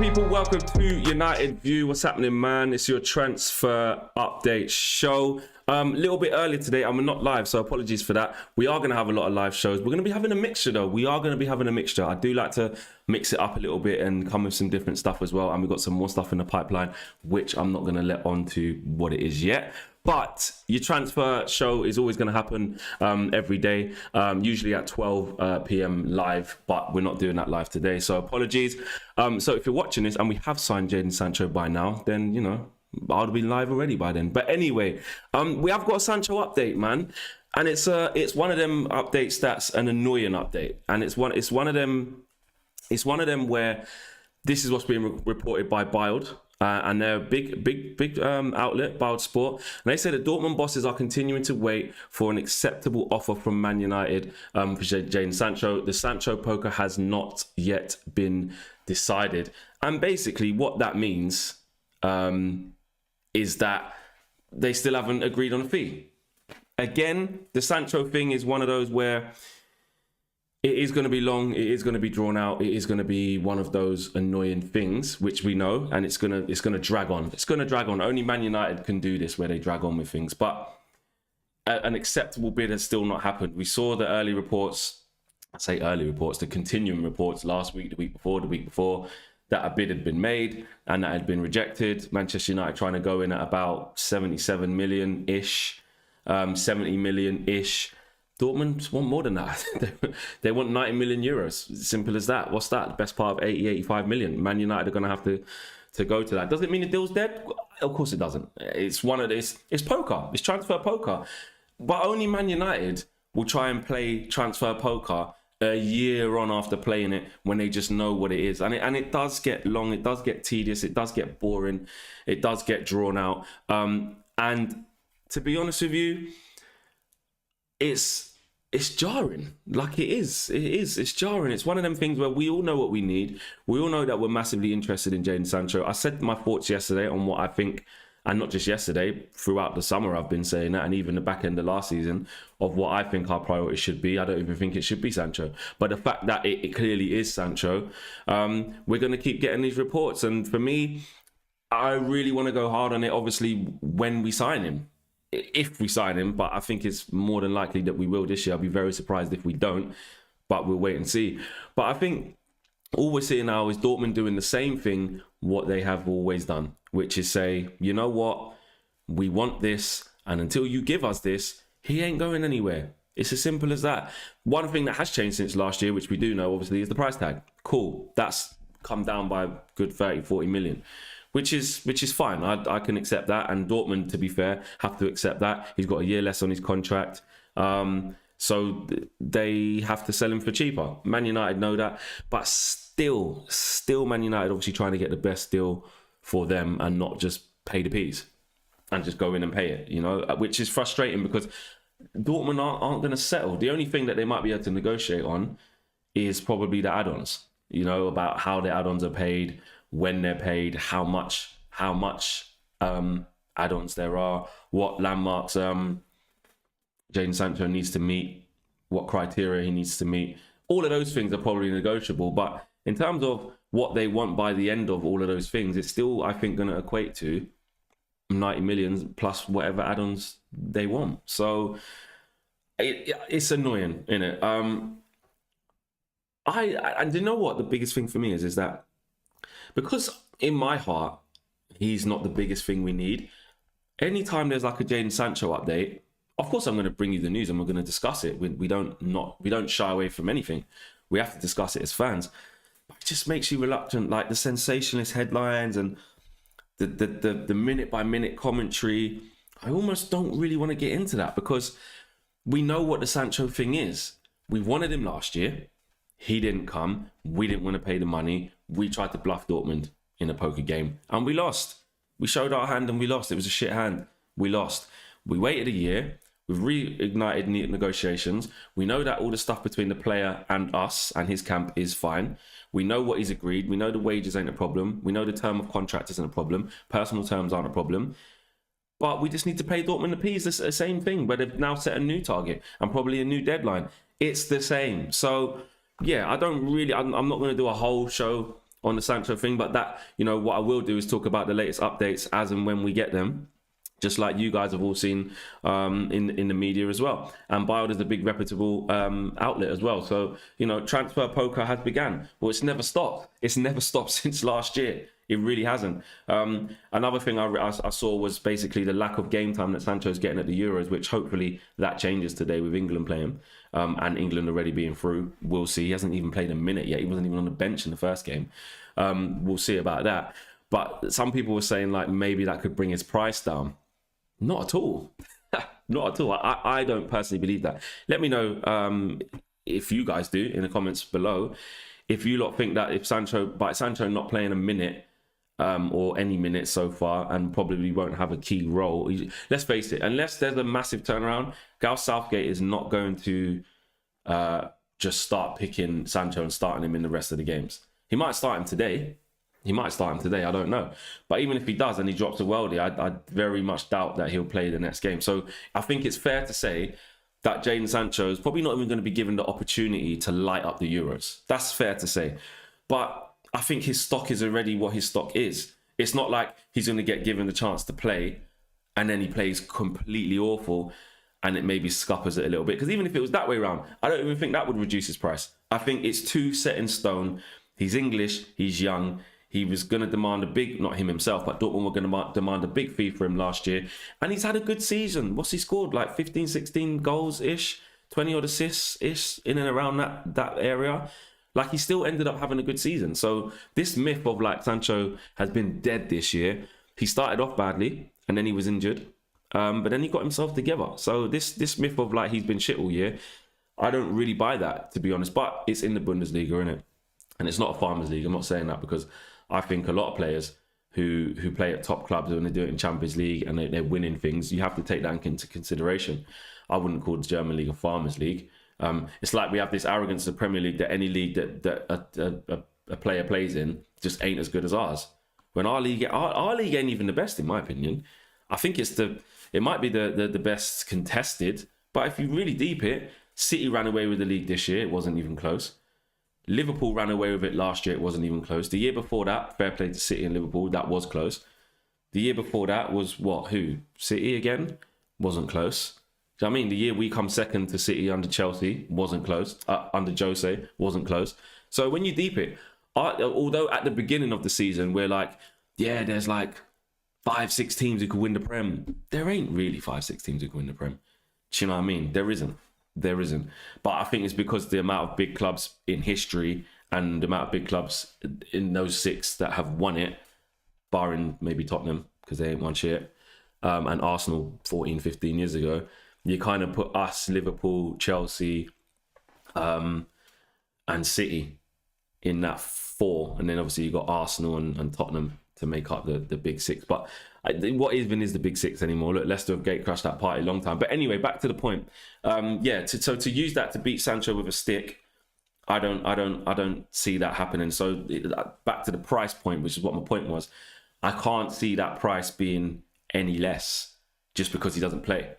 People, welcome to United View. What's happening, man? It's your transfer update show. Little bit early today. I'm not live, so apologies for that. We are going to have a lot of live shows. We're going to be having a mixture, though. We are going to be having a mixture. I do like to mix it up a little bit and come with some different stuff as well. And we've got some more stuff in the pipeline, which I'm not going to let on to what it is yet. But your transfer show is always going to happen every day, usually at 12 p.m. live, but we're not doing that live today, so apologies. So if you're watching this and we have signed Jadon Sancho by now, then, you know, I'll be live already by then. But anyway, we have got a Sancho update, man. And it's one of them updates that's an annoying update. And it's one of them where this is what's being reported by Bild. And they're a big outlet, Bild Sport. And they say that Dortmund bosses are continuing to wait for an acceptable offer from Man United for Jadon Sancho. The Sancho poker has not yet been decided. And basically what that means is that they still haven't agreed on a fee. Again, the Sancho thing is one of those where it is going to be long, it is going to be drawn out, it is going to be one of those annoying things, which we know, and it's going to drag on. It's going to drag on. Only Man United can do this, where they drag on with things. But an acceptable bid has still not happened. We saw the early reports, I say early reports, the continuing reports last week, the week before, that a bid had been made and that had been rejected. Manchester United trying to go in at about 77 million-ish, 70 million-ish. Dortmund want more than that. They want 90 million euros. Simple as that. What's that? The best part of 80, 85 million. Man United are going to have to go to that. Does it mean the deal's dead? Of course it doesn't. It's one of this. It's poker. It's transfer poker. But only Man United will try and play transfer poker a year on after playing it, when they just know what it is. And it does get long. It does get tedious. It does get boring. It does get drawn out. And to be honest with you, it's jarring. Like it's jarring. It's one of them things where we all know what we need. We all know that we're massively interested in Jadon Sancho. I said my thoughts yesterday on what I think, and not just yesterday, throughout the summer I've been saying that, and even the back end of last season, of what I think our priority should be. I don't even think it should be Sancho, but the fact that it clearly is Sancho, we're going to keep getting these reports. And for me, I really want to go hard on it, obviously, when we sign him. If we sign him, but I think it's more than likely that we will this year. I'll be very surprised if we don't, but we'll wait and see. But I think all we're seeing now is Dortmund doing the same thing what they have always done, which is say, you know what, we want this, and until you give us this, he ain't going anywhere. It's as simple as that. One thing that has changed since last year, which we do know, obviously, is the price tag. Cool. That's come down by a good 30, 40 million. Which is fine. I can accept that. And Dortmund, to be fair, have to accept that. He's got a year less on his contract. So they have to sell him for cheaper. Man United know that. But still Man United obviously trying to get the best deal for them and not just pay the peas and just go in and pay it, you know, which is frustrating because Dortmund aren't going to settle. The only thing that they might be able to negotiate on is probably the add-ons, you know, about how the add-ons are paid, when they're paid, how much add-ons there are, what landmarks Jadon Sancho needs to meet, what criteria he needs to meet. All of those things are probably negotiable, but in terms of what they want by the end of all of those things, it's still, I think, going to equate to 90 million plus whatever add-ons they want. So it's annoying, innit? And you know what the biggest thing for me is that because in my heart, he's not the biggest thing we need. Anytime there's like a Jadon Sancho update, of course I'm going to bring you the news and we're going to discuss it. We don't shy away from anything. We have to discuss it as fans. But it just makes you reluctant, like the sensationalist headlines and the minute by minute commentary. I almost don't really want to get into that because we know what the Sancho thing is. We wanted him last year. He didn't come. We didn't want to pay the money. We tried to bluff Dortmund in a poker game and we lost. We showed our hand and we lost. It was a shit hand. We lost. We waited a year. We've reignited negotiations. We know that all the stuff between the player and us and his camp is fine. We know what he's agreed. We know the wages ain't a problem. We know the term of contract isn't a problem. Personal terms aren't a problem. But we just need to pay Dortmund the peas. It's the same thing, but they've now set a new target and probably a new deadline. It's the same. So yeah, I'm not going to do a whole show on the Sancho thing, but that, you know, what I will do is talk about the latest updates as and when we get them, just like you guys have all seen in the media as well. And Bild is a big reputable outlet as well. So, you know, transfer poker has begun. Well, it's never stopped. It's never stopped since last year. It really hasn't. Another thing I saw was basically the lack of game time that Sancho's getting at the Euros, which hopefully that changes today with England playing and England already being through. We'll see. He hasn't even played a minute yet. He wasn't even on the bench in the first game. We'll see about that. But some people were saying like maybe that could bring his price down. Not at all. Not at all. I don't personally believe that. Let me know if you guys do in the comments below. If you lot think that if Sancho not playing a minute or any minutes so far and probably won't have a key role. Let's face it, unless there's a massive turnaround, Gareth Southgate is not going to just start picking Sancho and starting him in the rest of the games. He might start him today. I don't know. But even if he does and he drops a worldie, I very much doubt that he'll play the next game. So I think it's fair to say that Jadon Sancho is probably not even going to be given the opportunity to light up the Euros. That's fair to say. But I think his stock is already what his stock is. It's not like he's going to get given the chance to play and then he plays completely awful and it maybe scuppers it a little bit. Because even if it was that way around, I don't even think that would reduce his price. I think it's too set in stone. He's English, he's young. He was going to demand a big, not him himself, but Dortmund were going to demand a big fee for him last year. And he's had a good season. What's he scored? Like 15, 16 goals-ish, 20 odd assists-ish, in and around that area. Like, he still ended up having a good season. So this myth of like Sancho has been dead this year. He started off badly and then he was injured. But then he got himself together. So this myth of like he's been shit all year, I don't really buy that, to be honest. But it's in the Bundesliga, isn't it? And it's not a farmers league. I'm not saying that because I think a lot of players who play at top clubs, when they do it in Champions League and they're winning things, you have to take that into consideration. I wouldn't call the German league a farmers league. It's like we have this arrogance of the Premier League that any league that a player plays in just ain't as good as ours. When our league ain't even the best, in my opinion. I think it might be the best contested, but if you really deep it, City ran away with the league this year. It wasn't even close. Liverpool ran away with it last year. It wasn't even close. The year before that, fair play to City and Liverpool, that was close. The year before that was what? Who? City again? Wasn't close. Do you know what I mean? The year we come second to City under Chelsea, wasn't close. Under Jose, wasn't close. So when you deep it, although at the beginning of the season, we're like, yeah, there's like 5-6 teams who could win the Prem. There ain't really 5-6 teams who could win the Prem. Do you know what I mean? There isn't. But I think it's because the amount of big clubs in history and the amount of big clubs in those 6 that have won it, barring maybe Tottenham, because they ain't won shit, and Arsenal 14, 15 years ago, you kind of put us, Liverpool, Chelsea, and City in that 4. And then obviously you got Arsenal and Tottenham to make up the big 6. But what even is the big 6 anymore? Look, Leicester have gate crashed that party a long time. But anyway, back to the point. So to use that to beat Sancho with a stick, I don't see that happening. So back to the price point, which is what my point was. I can't see that price being any less just because he doesn't play.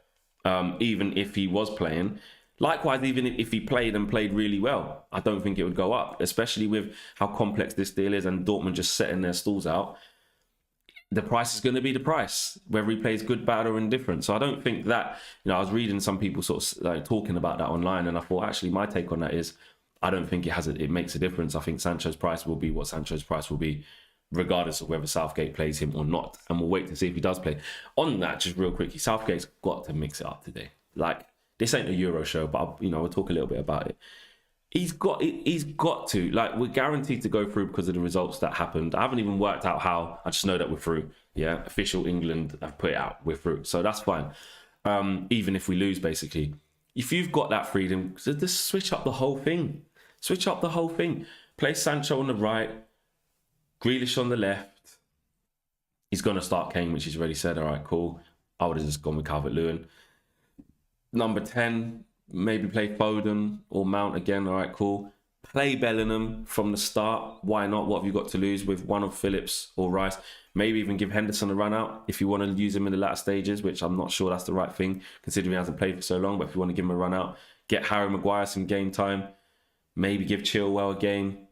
Even if he was playing. Likewise, even if he played and played really well, I don't think it would go up, especially with how complex this deal is and Dortmund just setting their stalls out. The price is going to be the price, whether he plays good, bad, or indifferent. So I don't think that, I was reading some people sort of like talking about that online, and I thought actually my take on that is I don't think it makes a difference. I think Sancho's price will be what Sancho's price will be, regardless of whether Southgate plays him or not. And we'll wait to see if he does play. On that, just real quickly, Southgate's got to mix it up today. Like, this ain't a Euro show, but we'll talk a little bit about it. He's got to. Like, we're guaranteed to go through because of the results that happened. I haven't even worked out how. I just know that we're through. Yeah, official England have put it out. We're through. So that's fine. Even if we lose, basically. If you've got that freedom, just switch up the whole thing. Play Sancho on the right. Grealish on the left. He's going to start Kane, which he's already said. All right, cool. I would have just gone with Calvert-Lewin. Number 10, maybe play Foden or Mount again. All right, cool. Play Bellingham from the start. Why not? What have you got to lose with one of Phillips or Rice? Maybe even give Henderson a run out if you want to use him in the latter stages, which I'm not sure that's the right thing, considering he hasn't played for so long. But if you want to give him a run out, get Harry Maguire some game time. Maybe give Chilwell a game.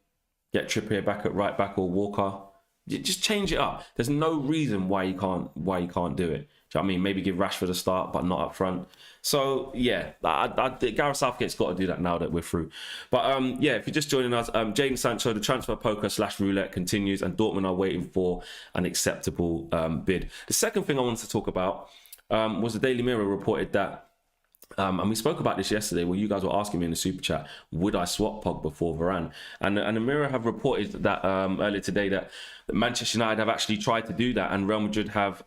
Get Trippier back at right back or Walker. Just change it up. There's no reason why you can't do it. Do you know what I mean? Maybe give Rashford a start, but not up front. So yeah, Gareth Southgate's got to do that now that we're through. But yeah, if you're just joining us, Jadon Sancho, the transfer poker / roulette continues, and Dortmund are waiting for an acceptable bid. The second thing I wanted to talk about was the Daily Mirror reported that. And we spoke about this yesterday where you guys were asking me in the super chat, would I swap Pogba for Varane? And the Mirror have reported that earlier today that Manchester United have actually tried to do that, and Real Madrid have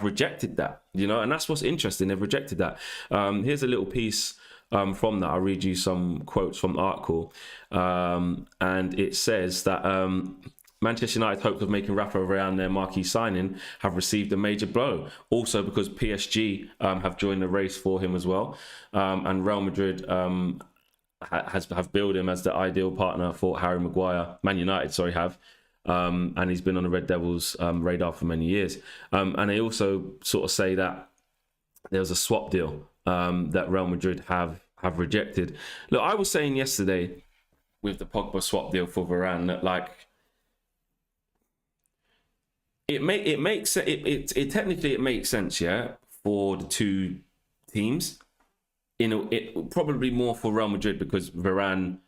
rejected that, you know, and that's what's interesting. They've rejected that. Here's a little piece from that. I'll read you some quotes from the article. And it says that Manchester United's hopes of making Rafa Varane their marquee signing have received a major blow. Also because PSG have joined the race for him as well. And Real Madrid have billed him as the ideal partner for Harry Maguire. Man United, sorry, have. And he's been on the Red Devils' radar for many years. And they also sort of say that there was a swap deal that Real Madrid have rejected. Look, I was saying yesterday with the Pogba swap deal for Varane that, like, it technically makes sense, yeah, for the two teams. It probably more for Real Madrid because Varane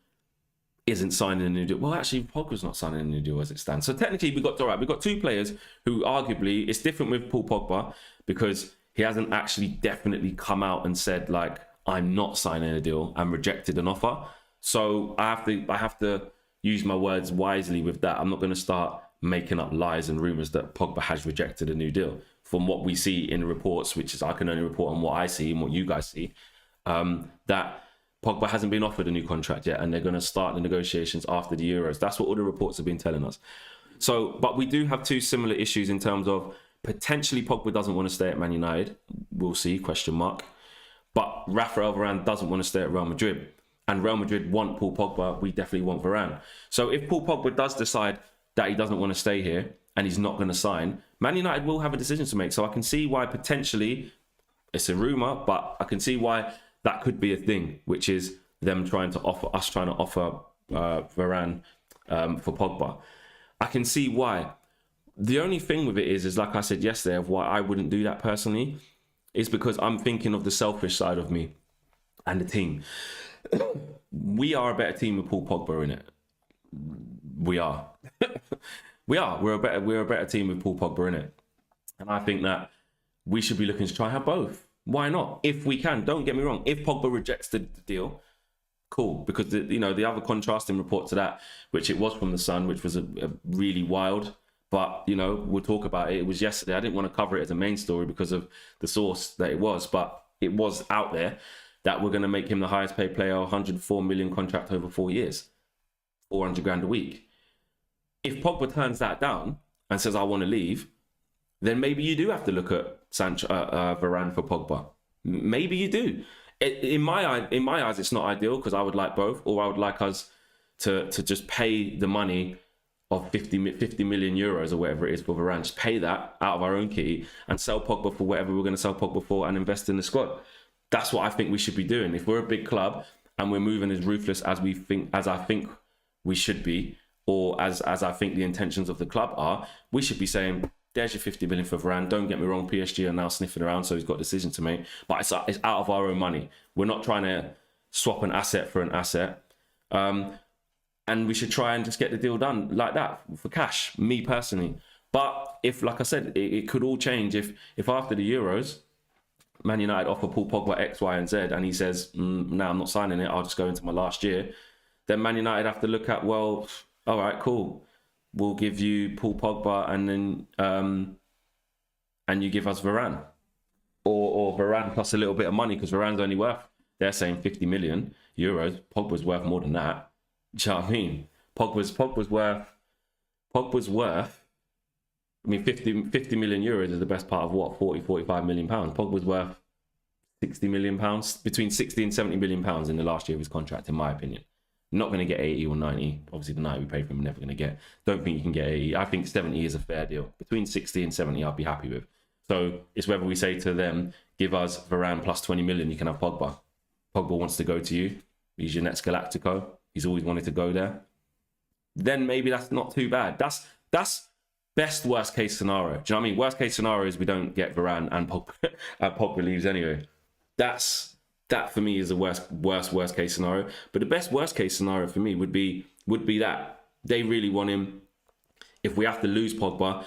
isn't signing a new deal. Well, actually, Pogba's not signing a new deal as it stands. So technically, we've got two players who arguably, it's different with Paul Pogba because he hasn't actually definitely come out and said, like, I'm not signing a deal and rejected an offer. So I have to use my words wisely with that. I'm not going to start making up lies and rumours that Pogba has rejected a new deal. From what we see in reports, which is I can only report on what I see and what you guys see, that Pogba hasn't been offered a new contract yet, and they're going to start the negotiations after the Euros. That's what all the reports have been telling us. So, but we do have two similar issues in terms of potentially Pogba doesn't want to stay at Man United. We'll see, question mark. But Rafael Varane doesn't want to stay at Real Madrid. And Real Madrid want Paul Pogba. We definitely want Varane. So if Paul Pogba does decide that he doesn't want to stay here and he's not going to sign, Man United will have a decision to make. So I can see why potentially, it's a rumour, but I can see why that could be a thing, which is them trying to offer Varane for Pogba. I can see why. The only thing with it is like I said yesterday, of why I wouldn't do that personally, is because I'm thinking of the selfish side of me and the team. We are a better team with Paul Pogba in it. We are. We're a better team with Paul Pogba in it. And I think that we should be looking to try and have both. Why not? If we can, don't get me wrong. If Pogba rejects the deal, cool. Because the other contrasting report to that, which it was from the Sun, which was a really wild, but we'll talk about it. It was yesterday. I didn't want to cover it as a main story because of the source that it was, but it was out there that we're going to make him the highest paid player, 104 million contract over 4 years, 400 grand a week. If Pogba turns that down and says, I want to leave, then maybe you do have to look at Sancho, Varane for Pogba. Maybe you do. In my eyes, it's not ideal because I would like both, or I would like us to just pay the money of 50 million euros or whatever it is for Varane. Just pay that out of our own kitty and sell Pogba for whatever we're going to sell Pogba for and invest in the squad. That's what I think we should be doing. If we're a big club and we're moving as ruthless as I think we should be, or as I think the intentions of the club are, we should be saying, there's your 50 million for Varane. Don't get me wrong, PSG are now sniffing around, so he's got a decision to make. But it's out of our own money. We're not trying to swap an asset for an asset. And we should try and just get the deal done like that for cash, me personally. But if, like I said, it could all change if after the Euros, Man United offer Paul Pogba X, Y, and Z, and he says, no, I'm not signing it, I'll just go into my last year. Then Man United have to look at, well, all right, cool. We'll give you Paul Pogba and then and you give us Varane. Or Varane plus a little bit of money, because Varane's only worth, they're saying 50 million euros. Pogba's worth more than that. Do you know what I mean? Pogba's worth, I mean, 50 million euros is the best part of what, 45 million pounds. Pogba's worth 60 million pounds, between 60 and 70 million pounds in the last year of his contract, in my opinion. Not going to get 80 or 90. Obviously, the 90 we paid for him, we're never going to get. Don't think you can get 80. I think 70 is a fair deal. Between 60 and 70, I'll be happy with. So it's whether we say to them, give us Varane plus 20 million, you can have Pogba. Pogba wants to go to you. He's your next Galactico. He's always wanted to go there. then maybe that's not too bad. That's best worst case scenario. Do you know what I mean? Worst case scenario is we don't get Varane and Pogba leaves anyway. That for me is the worst case scenario. But the best worst case scenario for me would be that they really want him. If we have to lose Pogba,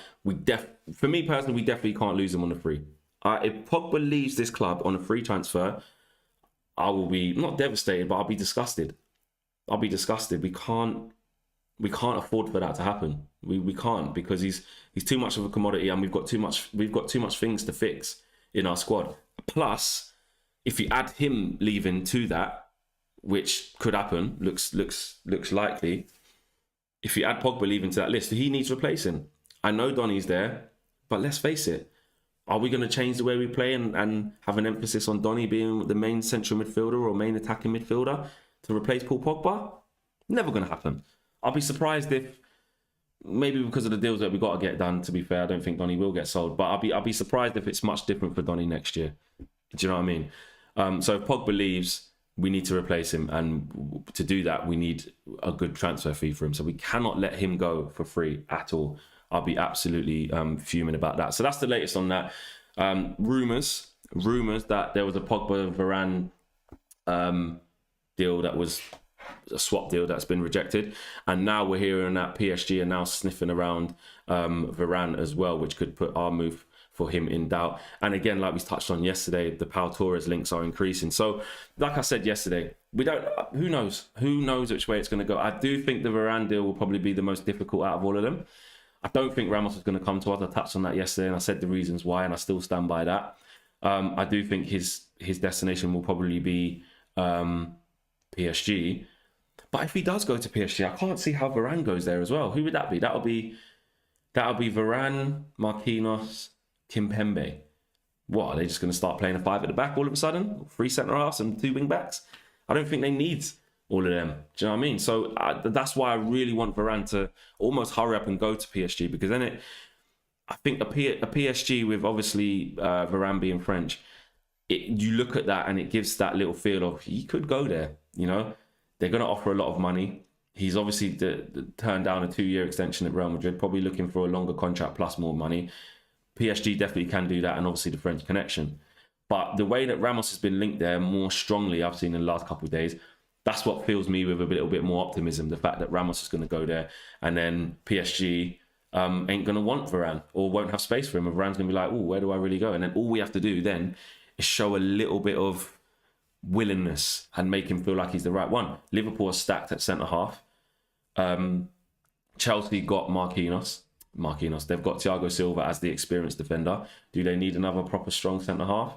for me personally, we definitely can't lose him on a free. If Pogba leaves this club on a free transfer, I will be not devastated, but I'll be disgusted. I'll be disgusted. We can't afford for that to happen. We can't, because he's too much of a commodity, and we've got too much things to fix in our squad. Plus, if you add him leaving to that, which could happen, looks likely. If you add Pogba leaving to that list, he needs replacing. I know Donny's there, but let's face it. Are we going to change the way we play and have an emphasis on Donny being the main central midfielder or main attacking midfielder to replace Paul Pogba? Never going to happen. I'll be surprised if, maybe because of the deals that we got to get done, to be fair, I don't think Donny will get sold, but I'll be surprised if it's much different for Donny next year. Do you know what I mean? So if Pogba leaves, we need to replace him, and to do that, we need a good transfer fee for him. So we cannot let him go for free at all. I'll be absolutely fuming about that. So that's the latest on that. Rumours that there was a Pogba Varane deal that was a swap deal that's been rejected, and now we're hearing that PSG are now sniffing around Varane as well, which could put our move for him in doubt. And again, like we touched on yesterday, the Pau Torres links are increasing. So like I said yesterday, who knows which way it's going to go. I do think the Varane deal will probably be the most difficult out of all of them. I don't think Ramos is going to come to us. I touched on that yesterday, and I said the reasons why, and I still stand by that. I do think his destination will probably be PSG. But if he does go to PSG, I can't see how Varane goes there as well. Who would that be? That'll be Varane, Marquinhos, Kimpembe. What, are they just going to start playing a 5 at the back all of a sudden? 3 centre-halves and 2 wing-backs? I don't think they need all of them. Do you know what I mean? So that's why I really want Varane to almost hurry up and go to PSG, because then I think a PSG with obviously Varane being French, you look at that and it gives that little feel of he could go there. You know, they're going to offer a lot of money. He's obviously turned down a 2-year extension at Real Madrid, probably looking for a longer contract plus more money. PSG definitely can do that, and obviously the French connection. But the way that Ramos has been linked there more strongly, I've seen in the last couple of days, that's what fills me with a little bit more optimism. The fact that Ramos is going to go there, and then PSG ain't going to want Varane or won't have space for him. And Varane's going to be like, oh, where do I really go? And then all we have to do then is show a little bit of willingness and make him feel like he's the right one. Liverpool are stacked at centre-half. Chelsea got Marquinhos. They've got Thiago Silva as the experienced defender. Do they need another proper strong centre-half?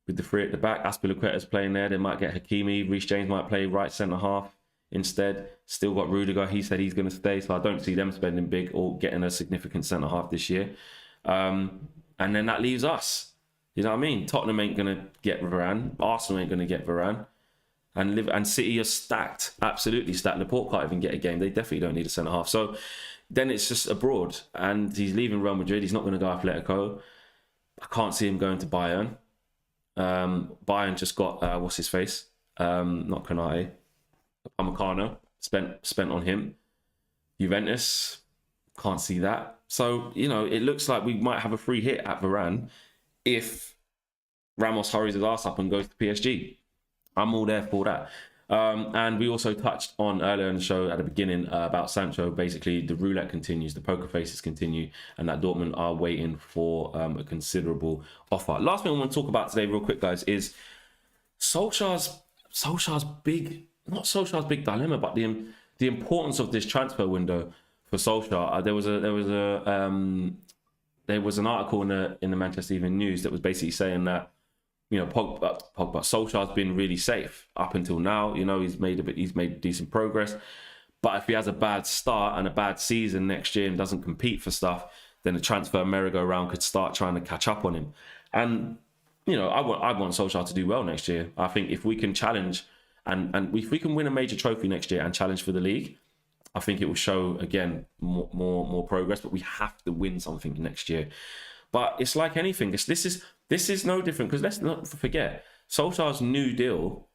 With the 3 at the back, Azpilicueta's playing there. They might get Hakimi. Reece James might play right centre-half instead. Still got Rudiger. He said he's going to stay, so I don't see them spending big or getting a significant centre-half this year. And then that leaves us. You know what I mean? Tottenham ain't going to get Varane. Arsenal ain't going to get Varane. And City are stacked. Absolutely stacked. Laporte can't even get a game. They definitely don't need a centre-half. So then it's just abroad. And he's leaving Real Madrid. He's not going to go Atletico. I can't see him going to Bayern. Bayern just got, what's his face? Not Konate. Upamecano. Spent on him. Juventus. Can't see that. So, you know, it looks like we might have a free hit at Varane if Ramos hurries his ass up and goes to PSG. I'm all there for that. And we also touched on earlier in the show at the beginning about Sancho. Basically, the roulette continues, the poker faces continue, and that Dortmund are waiting for a considerable offer. Last thing I want to talk about today real quick, guys, is Solskjaer's big dilemma, but the importance of this transfer window for Solskjaer. There was an article in the Manchester Evening News that was basically saying that, you know, Pogba Solskjaer's been really safe up until now. You know, he's made decent progress. But if he has a bad start and a bad season next year and doesn't compete for stuff, then the transfer merry-go-round could start trying to catch up on him. And, you know, I want Solskjaer to do well next year. I think if we can challenge and if we can win a major trophy next year and challenge for the league, I think it will show, again, more progress. But we have to win something next year. But it's like anything. This is no different, because let's not forget, Solskjaer's new deal,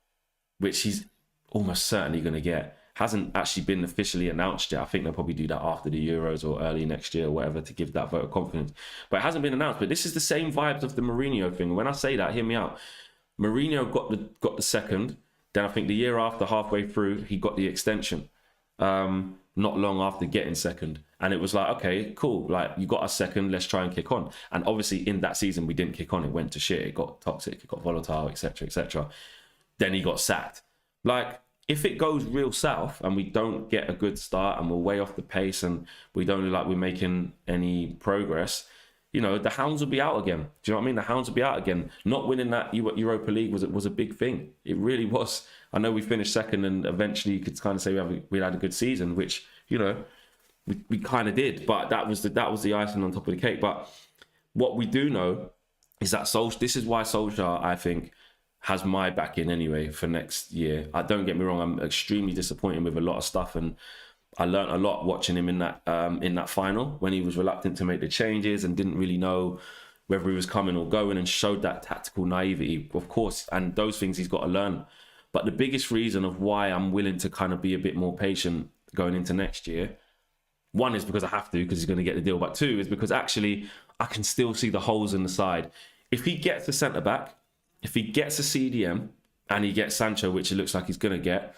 which he's almost certainly going to get, hasn't actually been officially announced yet. I think they'll probably do that after the Euros or early next year or whatever to give that vote of confidence. But it hasn't been announced. But this is the same vibes of the Mourinho thing. When I say that, hear me out. Mourinho got the second. Then I think the year after, halfway through, he got the extension. Not long after getting second. And it was like, okay, cool. Like, you got a second, let's try and kick on. And obviously in that season, we didn't kick on. It went to shit. It got toxic. It got volatile, etc., etc. Then he got sacked. Like, if it goes real south and we don't get a good start and we're way off the pace and we don't look like we're making any progress, you know, the hounds will be out again. Do you know what I mean? The hounds will be out again. Not winning that Europa League was a big thing. It really was. I know we finished second and eventually you could kind of say we had a good season, which, you know, we kind of did. But that was the icing on top of the cake. But what we do know is that this is why Solskjaer, I think, has my backing anyway for next year. Don't get me wrong, I'm extremely disappointed with a lot of stuff, and I learned a lot watching him in that final when he was reluctant to make the changes and didn't really know whether he was coming or going, and showed that tactical naivety, of course, and those things he's got to learn. But the biggest reason of why I'm willing to kind of be a bit more patient going into next year, one is because I have to, because he's going to get the deal, but two is because actually I can still see the holes in the side. If he gets a centre-back, if he gets a CDM and he gets Sancho, which it looks like he's going to get,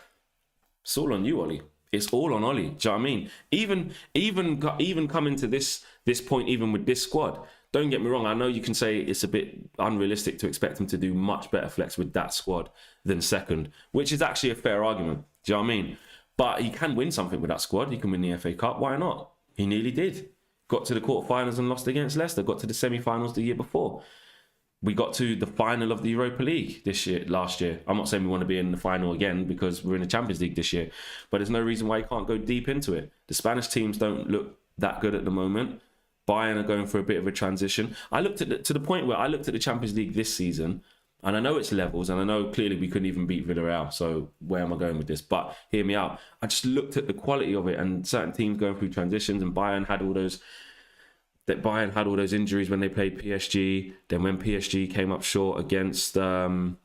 it's all on you, Ollie. It's all on Ollie. Do you know what I mean? Even coming to this point, even with this squad, don't get me wrong, I know you can say it's a bit unrealistic to expect him to do much better flex with that squad than second, which is actually a fair argument. Do you know what I mean? But he can win something with that squad. He can win the FA Cup. Why not? He nearly did. Got to the quarterfinals and lost against Leicester. Got to the semi-finals the year before. We got to the final of the Europa League last year. I'm not saying we want to be in the final again because we're in the Champions League this year, but there's no reason why you can't go deep into it. The Spanish teams don't look that good at the moment. Bayern are going for a bit of a transition. I looked at to the point where I looked at the Champions League this season, and I know it's levels, and I know clearly we couldn't even beat Villarreal. So where am I going with this? But hear me out. I just looked at the quality of it, and certain teams going through transitions, and Bayern had all those injuries when they played PSG. Then when PSG came up short against who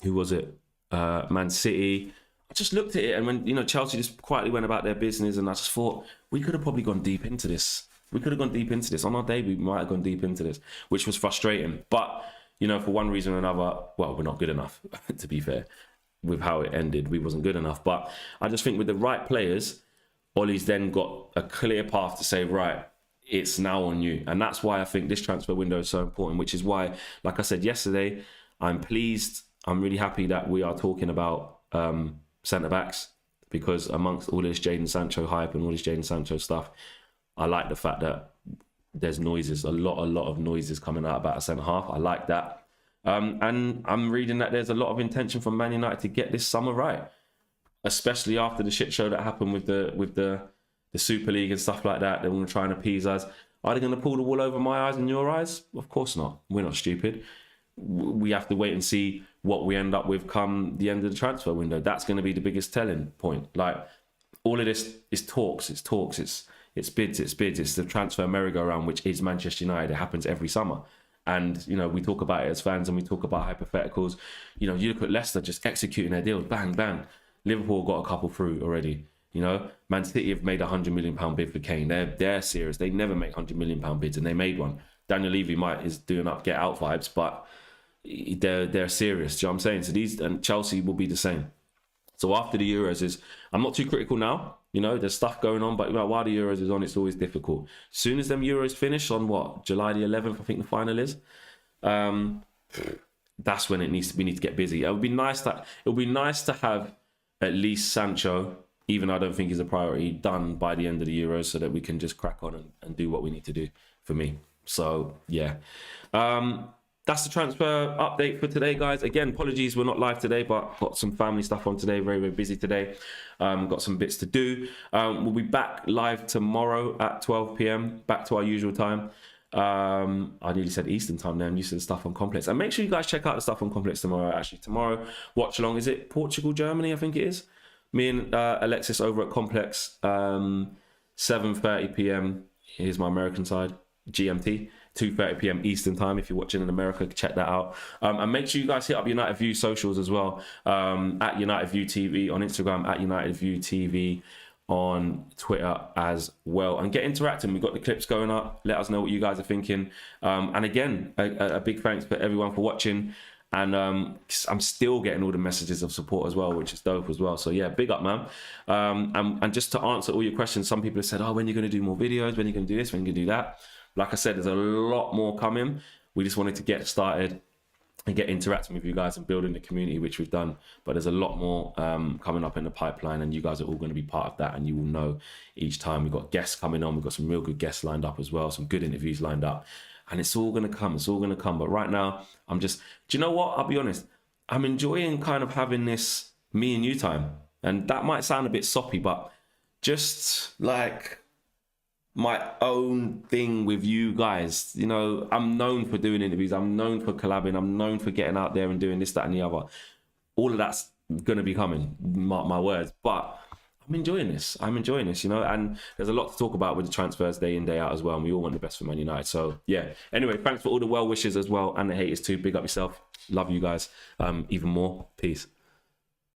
was it? Man City. I just looked at it, and when Chelsea just quietly went about their business, and I just thought we could have probably gone deep into this. On our day. We might have gone deep into this, which was frustrating. But for one reason or another, well, we're not good enough. To be fair, with how it ended, we wasn't good enough. But I just think with the right players, Ollie's then got a clear path to say, right, it's now on you. And that's why I think this transfer window is so important, which is why, like I said yesterday, I'm pleased. I'm really happy that we are talking about centre-backs, because amongst all this Jadon Sancho hype and all this Jadon Sancho stuff, I like the fact that there's noises, a lot of noises coming out about a centre-half. I like that. And I'm reading that there's a lot of intention from Man United to get this summer right, especially after the shit show that happened with the Super League and stuff like that. They want to try and appease us. Are they going to pull the wool over my eyes and your eyes? Of course not. We're not stupid. We have to wait and see what we end up with come the end of the transfer window. That's going to be the biggest telling point. Like, all of this is talks. It's bids. It's the transfer merry-go-round, which is Manchester United. It happens every summer. And, we talk about it as fans and we talk about hypotheticals. You look at Leicester just executing their deals. Bang, bang. Liverpool got a couple through already. Man City have made a £100 million bid for Kane. They're serious. They never make £100 million bids, and they made one. Daniel Levy is doing up get out vibes, but they're serious. Do you know what I'm saying? So and Chelsea will be the same. So after the Euros I'm not too critical now. There's stuff going on, but while the Euros is on, it's always difficult. As soon as them Euros finish on July the 11th, I think the final is. That's when we need to get busy. It would be nice to have at least Sancho, even though I don't think he's a priority, done by the end of the Euros, so that we can just crack on and do what we need to do, for me. So yeah. That's the transfer update for today, guys. Again, apologies, we're not live today, but got some family stuff on today. Very, very busy today. Got some bits to do. We'll be back live tomorrow at 12 p.m. Back to our usual time. I nearly said Eastern time now. I'm used to the stuff on Complex. And make sure you guys check out the stuff on Complex tomorrow. Actually, tomorrow, watch along. Is it Portugal, Germany? I think it is. Me and Alexis over at Complex, 7:30 p.m. Here's my American side, GMT. 2:30 p.m. Eastern time. If you're watching in America, check that out. And make sure you guys hit up United View socials as well, at United View TV on Instagram, at United View TV on Twitter as well, and get interacting. We've got the clips going up. Let us know what you guys are thinking. And again, a big thanks for everyone for watching. And I'm still getting all the messages of support as well, which is dope as well. So yeah, big up, man. And just to answer all your questions, some people have said, oh, when are you going to do more videos? When are you going to do this? When are you going to do that? Like I said, there's a lot more coming. We just wanted to get started and get interacting with you guys and building the community, which we've done. But there's a lot more coming up in the pipeline, and you guys are all going to be part of that, and you will know each time. We've got guests coming on. We've got some real good guests lined up as well, some good interviews lined up. And it's all going to come. It's all going to come. But right now, I'm just... Do you know what? I'll be honest. I'm enjoying kind of having this me and you time. And that might sound a bit soppy, but just like my own thing with you guys. You know, I'm known for doing interviews. I'm known for collabing. I'm known for getting out there and doing this, that, and the other. All of that's going to be coming. Mark my words. But I'm enjoying this. You know, and there's a lot to talk about with the transfers day in, day out as well. And we all want the best for Man United. So yeah. Anyway, thanks for all the well wishes as well, and the haters too. Big up yourself. Love you guys even more. Peace.